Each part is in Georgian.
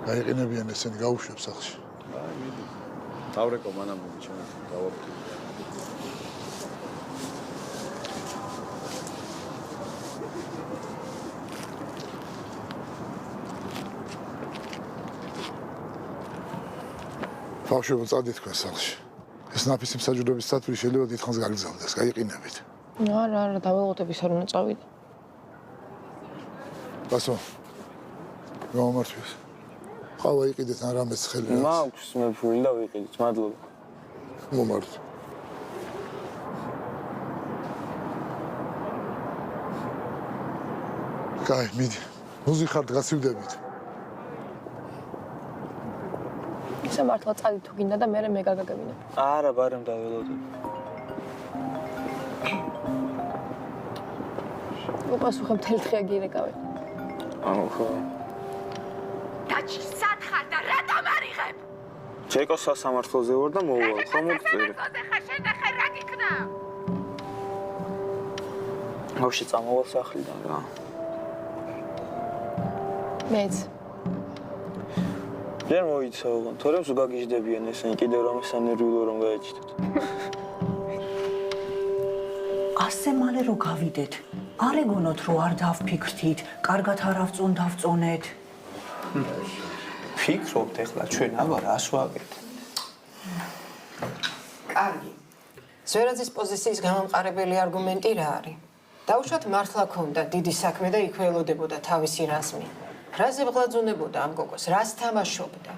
გაიყინებიან ესენი გაუშვებ სახლში. აი, მიდი. დავრეკო მანამ მიდი ჩემს გავაბთი. ბავშვებო, წადით თქვენ სახლში. ეს ნაფისი მსაჯულების სათვი შეიძლება დიდხანს გაგრძელდეს, გაიყინებით. არა, დაველოდების არ უნდა წავიდე. ბასო. გამომართვეს. ყავა იყიდეთ ან რამეს ხელი. მაქვს მე ფული და ვიყიდით, მადლობა. მომართ. კაი, მიდი. მუზიკად გასივდებით. ისე მართლა წადი თუ გინდა და მე გაგაგებინებ. არა, ბარემ დაველოდებ. უპასუხე მთელი დღე გირეკავე. ანუ ხო. დაჩი სათხარ და რატომ არიღებ? ჯეკო სასამართლოზე ვარ და მოუვალ, ხო მოგწერი. შენახე რა გიქნა? ბავშვი წამოვალ სახლიდან რა. მეც. ჯერ მოიცავ, თორემ სულ გაგიჟდებიან ესენი კიდევ რამე სანერვიულო რომ გაეჭიდეთ. ასე მალე რო გავიდეთ. არ ეგონოთ რომ არ დავფიქრთით, კარგად არ დავწონეთ. ფიქრობთ ეხლა ჩვენ აბა რას ვაკეთებთ? კარგი. ზვერაძის პოზიციის გამამყარებელი არგუმენტი რა არის? დაუშვათ მართლა ქონდა დიდი საქმე და იქვე ელოდებოდა თავისი რაზმი. რაზე ვღლაძუნებოდა ამ გოგოს, რას თამაშობდა?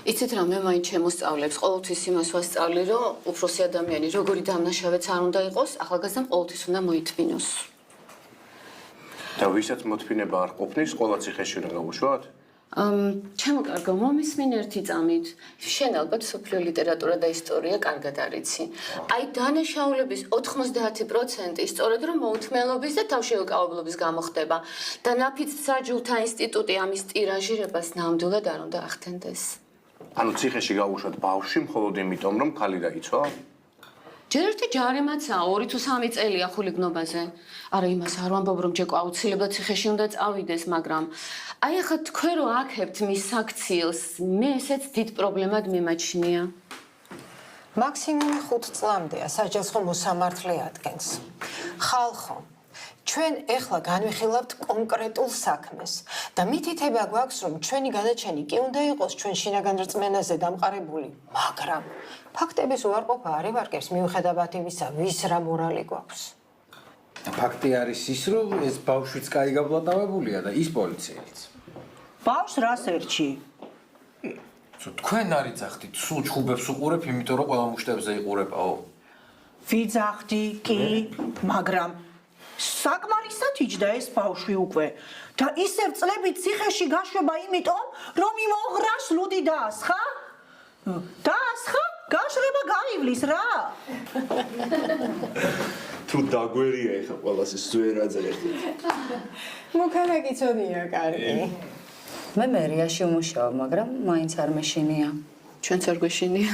იცით რა, მე მაინც შემოსწავლებს ყოველთვის იმას ვასწავლი, რომ უფროსი ადამიანი როგორი დამნაშავეც არ უნდა იყოს, ახალგაზრდამ ყოველთვის უნდა მოითმინოს. და ვისაც მოთმინება არ ყოფნის, ყველა ციხეში უნდა გავუშვათ? ჩემო კარგო, მომისმინ ერთი წამით. შენ ალბათ სოფლიო ლიტერატურა და ისტორია კარგად არიცი. აი დანაშაულების 90% სწორედ რომ მოუთმენლობის და თავშეუკავებლობის გამო ხდება. და ნაფიც საჯულთა ინსტიტუტი ამის ტირაჟირებას ნამდვილად არ უნდა ახდენდეს. ანუ ციხეში გავუშვათ ბავშვი მხოლოდ იმიტომ, რომ ქალი დაიცვა? ჯერ ერთი ჯარემაცაა 2 თუ 3 წელია ხულიგნობაზე. არა იმას არ ვამბობ რომ ჯეკო აუცილებლად ციხეში უნდა წავიდეს, მაგრამ აი ახლა თქვენ რო აქებთ მის საქციელს, მე ესეც დიდ პრობლემად მიმაჩნია. მაქსიმუმი 5 წლამდეა საჯელს ხომ მოსამართლე ადგენს. ხალხო, ჩვენ ეხლა განვიხილავთ კონკრეტულ საქმეს და მითითება გვაქვს რომ ჩვენი განაჩენი კი უნდა იყოს ჩვენ შინაგან რწმენაზე დამყარებული, მაგრამ ფაქტების უარყოფა არ ივარგებს მიუხედავად იმისა, ვის რა მორალი გვაქვს. ფაქტი არის ის, რომ ეს ბავშვიც კაი გაბლატავებულია და ის პოლიციელიც. ბავშვს რას ერჩი? თქვენ არიძახდით, სულ ჩხუბებს უყურებ, იმიტომ რომ ყველა მუშტებზე იყურებაო. ვიძახდი, კი, მაგრამ საკმარისად იჯდა ეს ბავშვი უკვე და ისევ წლებით ციხეში გაშვება იმიტომ, რომ იმოღრას ლუდი დაასხა? დაასხა? გაშრება გაივლის რა? თუ დაგვერია ეხა ყველას ეს ზვერაძე ერთი. მუქარაკი წოდია კარგი. მე მერიაში ვმუშაობ, მაგრამ მაინც არ მეშინია. ჩვენც არ გვეშინია.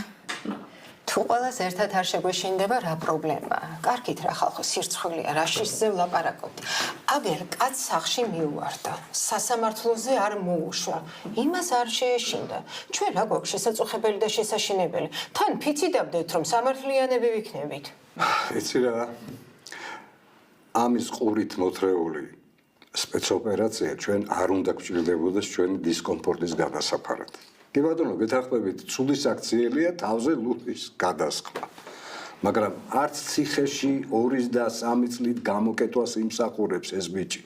თუ ყველას ერთად არ შეგვეშინდება, რა პრობლემაა? კარგით რა ხალხო, სირცხვილია, რა შიშზე ვლაპარაკობთ. აგერ კაც სახში მიუვარდა, სასამართლოზე არ მოუშვა, იმას არ შეეშინდა. ჩვენ რა გვაქვს შესაწუხებელი და შესაშინებელი? თან ფიციდავდეთ, რომ სამართლიანები ვიქნებით. იცი რა, ამის ყურით მოთრეული სპეცოპერაცია ჩვენ არ უნდა გვჭირდებოდეს ჩვენი დისკომფორტის განასაფარად. კი ბატონო, გეთანხმებით, ცუდი საქციელია თავზე ლუდის გადასხმა. მაგრამ არც ციხეში 2 და 3 წლით გამოკეტვას იმსახურებს ეს ბიჭი.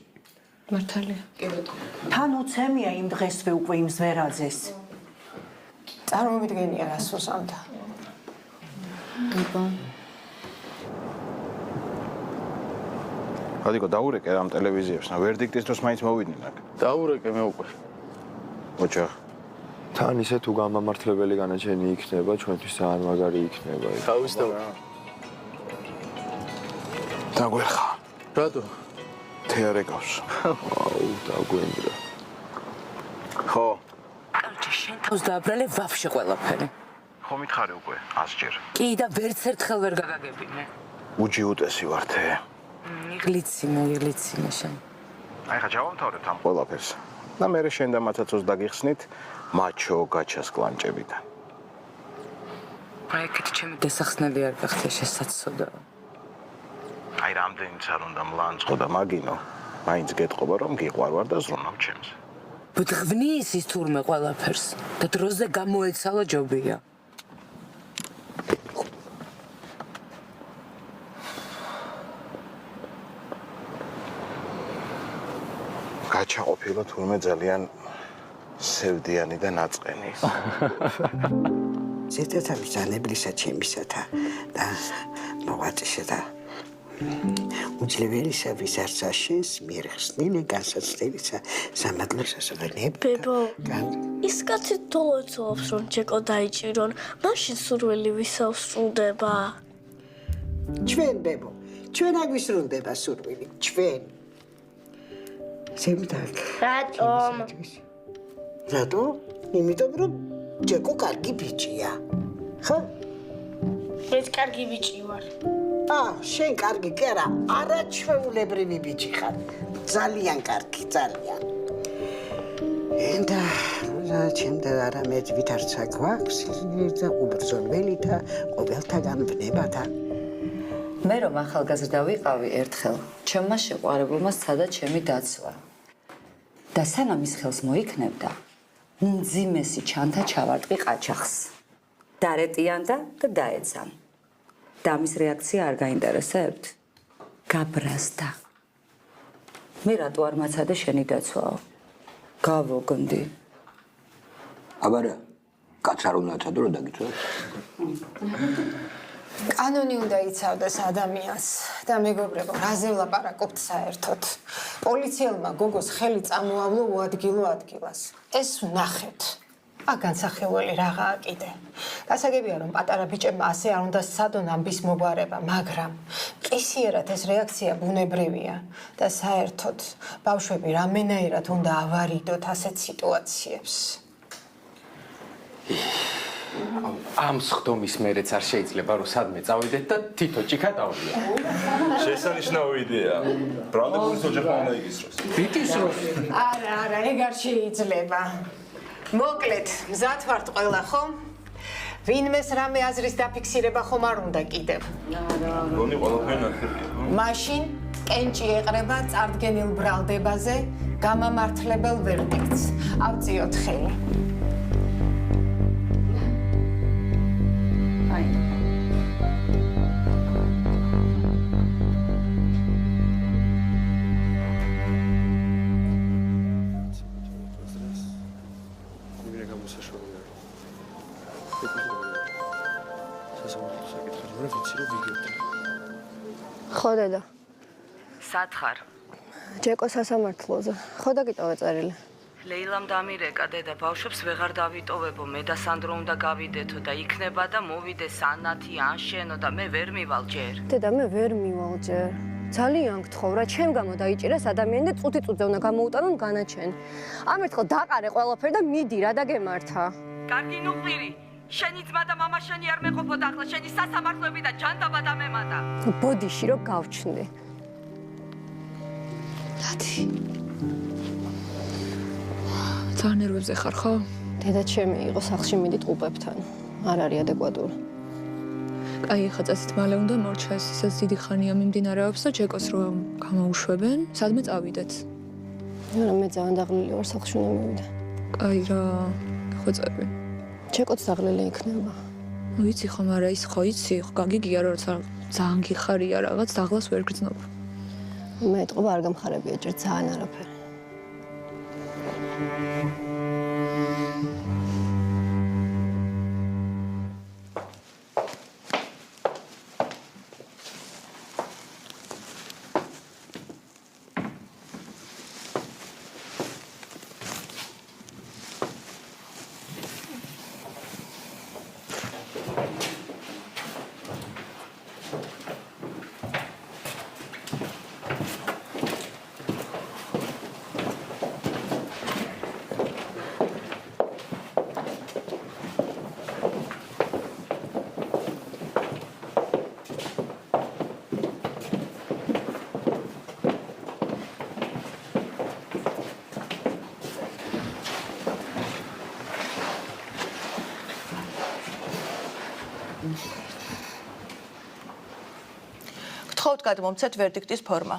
მართალია. კი ბატონო. თან უცემია იმ დღესვე უკვე იმ ზვერაძეს. წარმომიდგენია რას უსამდა. აბა. ხადიკო დაურეკე ამ ტელევიზიებს, ვერდიქტის დროს მაინც მოვიდნენ აქ. დაურეკე მე უკვე. ოჯახ. თან ისე თუ გამამართლებელი განაჩენი იქნება, ჩვენთვის ძალიან მაგარი იქნება. თავისთავად. დაგვერხა. რატო? თეარეკავს. აუ, დაგვენდრა. ხო. კარჩი შენ თავს დააბრალე ვაფშე ყველაფერი. ხო მითხარი უკვე 100 ჯერ. კი და ვერც ერთხელ ვერ გაგაგებინე. უჯი უტესი ვართე. იღლიცინე შენ. აი ხა ჯავამთავრებთ ამ ყველაფერს. და მე შენ და მათაცოს დაგიხსნით მაჩო გაჩას კლანჭებიდან. აი ეგეთი ჩემი დასახსნელი არ გახდა შესაძლოა. აი რამდენიც არ უნდა მლანწყო და მაგინო, მაინც გეტყობა რომ გიყვარვარ და ზრუნავ ჩემს. ბუდღვნის ის თურმე ყველაფერს და დროზე გამოეცალა ჯობია. გაჩა ყოფილა თურმე ძალიან სევდიანი და ნაწყენი. ზედათა ბრძანებლისა ჩემისათა და მოვაწიშე და უძლებელისა ვის არც აშენს მიერხსნილი განსაცდელისა სამადლოსას ვენებ. ბებო, ის კაცი თოლოცობს რომ ჯეკო დაიჭირონ, მაშინ სურვილი ვისაუსრულდება. ჩვენ ბებო, ჩვენ აგვისრულდება სურვილი, ჩვენ. ზემდაკ. რატომ? რატო? იმიტომ რომ ჯეკო კარგი ბიჭია. ხო? ეს კარგი ბიჭი ვარ. შენ კარგი კი არა, არაჩვეულებრივი ბიჭი ხარ. ძალიან კარგი, ძალიან. და ჩემდა არამედ ვითარცა გვაქვს და უბრძოლველი და ყოველთაგან ვნებათა. მე რომ ახალგაზრდა ვიყავი ერთხელ, ჩემმა შეყვარებულმა სცადა ჩემი დაცვა. და სანამ ის ხელს მოიქნებდა, მძიმესი ჩანთა ჩავარტყი ყაჩახს. დარეტიანდა და დაეცამ. და მის რეაქცია არ გაინტერესებთ? გაბრაზდა. მე რატო არ მაცადე შენი დაცვაო? გავოგნდი. აბარა, კაც არ უნდა აცადო რომ დაგიწვევ. კანონი უნდა იცავდეს ადამიანს და მეგობრებო, რაზე ვლაპარაკობთ საერთოდ? პოლიციელმა გოგოს ხელი წამოავლო უადგილო ადგილას. ეს ვნახეთ. განსახილველი რაღაცა კიდე. გასაგებია რომ პატარა ბიჭებმა ასე არ უნდა სცადონ ამბის მოგვარება, მაგრამ ყისიერად ეს რეაქცია ბუნებრივია და საერთოდ ბავშვები რამენაირად უნდა ავარიდოთ ასეთ სიტუაციებს. ამ სხდომის მერეც არ შეიძლება რომ სადმე წავიდეთ და თითო ჭიქა დავდია. შესანიშნავი იდეა. ბრალდებულის ოჯახმა უნდა იგისროს. იგისროს? არა, ეგ არ შეიძლება. მოკლედ, მზად ვართ ყველა, ხო? ვინმეს რამე აზრის დაფიქსირება ხომ არ უნდა კიდევ. გონი ყველაფერი ნახებია. მაშინ კენჭი ეყრება წარდგენილ ბრალდებაზე გამამართლებელ ვერდიქტს. ავწიოთ ხელი. ხო დედა. სათხარ. ჯეკო სასამართლოზე. ხო დაგიტოვე წერილი. ლეილამ დამირეკა დედა ბავშვებს ვეღარ დავიტოვებო, მე და სანდრო უნდა გავიდეთო და იქნება და მოვიდეს ანათი ან შენო და მე ვერ მივალ ჯერ. დედა მე ვერ მივალ ჯერ. ძალიან გთხოვ რა, ჩემ გამო დაიჭირეს ადამიანი და წუთი-წუთზე უნდა გამოუტანონ განაჩენი. ამ ერთხელ დაყარე ყველაფერი და მიდი რა დაგემართა. კარგი ნუყვირი. შენი ძმა და მამა შენი არ მეყოფოდა ახლა შენი სასამართლოები და ჯანდაბა დამემატა. ბოდიში რომ გავჩნდი. ლათი. ძალიან ნერვებზე ხარ, ხო? დედა ჩემი იყო სახლში მიდით ყუპებთან. არ არის ადეკვატური. აი, ხა წესით მალე უნდა მორჩეს, ისე დიდი ხანია მიმდინარეობს და ჯეკოს რომ გამოუშვებენ, სადმე წავიდეთ. არა, მე ძალიან დაღლილი ვარ, სახლში უნდა მივიდე. აი რა, ხოწები. ჯეკოც დაღლილი იქნება. ვიცი ხომ არა, ის ხო იცი, ხო გაგიგია რომ ძალიან გიხარია რაღაც, დაღლას ვერ გრძნობ. მე ეთყობა არ გამხარებია ჯერ ძალიან არაფერი. გთხოვთ გადმომცეთ ვერდიქტის ფორმა.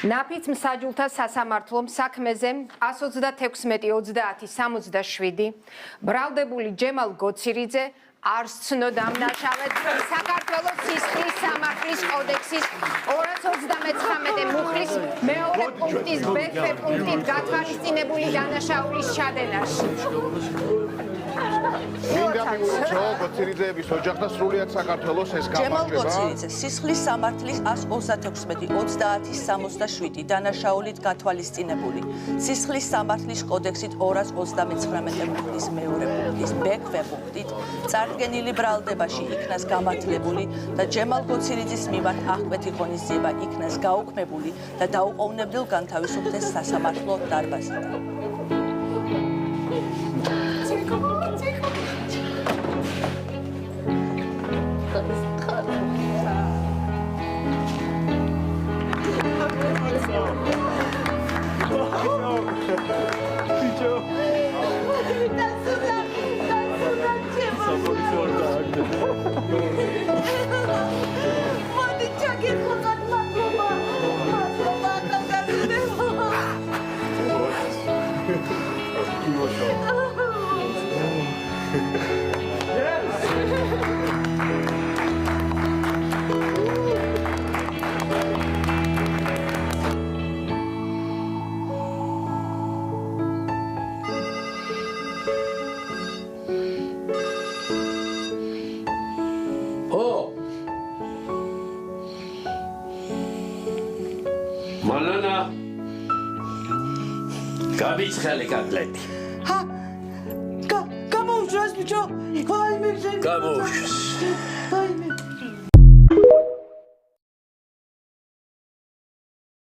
ნაფიც მსაჯულთა სასამართლომ საქმეზე 136-30-67 ბრალდებული ჯემალ გოცირიძე არ სცნო დამნაშავედ საქართველოს სისხლის სამართლის კოდექსის 229 მუხლის მეორე პუნქტის ბ პუნქტით გათვალისწინებული დანაშაულის ჩადენაში. მინდა მივუწო გოცირიძეების ოჯახთა სრულიად საქართველოს ეს ჯემალ გამარჯვება. გოცირიძე სისხლის სამართლის 136-30-67 დანაშაულით გათვალისწინებული. სისხლის სამართლის კოდექსით 229 მუხლის მეორე პუნქტის ბ პუნქტით წარდგენილი ბრალდებაში იქნას გამართლებული და ჯემალ გოცირიძის მიმართ აღკვეთი ღონისძიება იქნას გაუქმებული და დაუყოვნებლივ განთავისუფლდეს სასამართლო დარბაზიდან. მანანა გაბიცხელი კატლეტი გამოუშვეს ბიჭო. ვაიმე, გამოუშვეს. ვაიმე.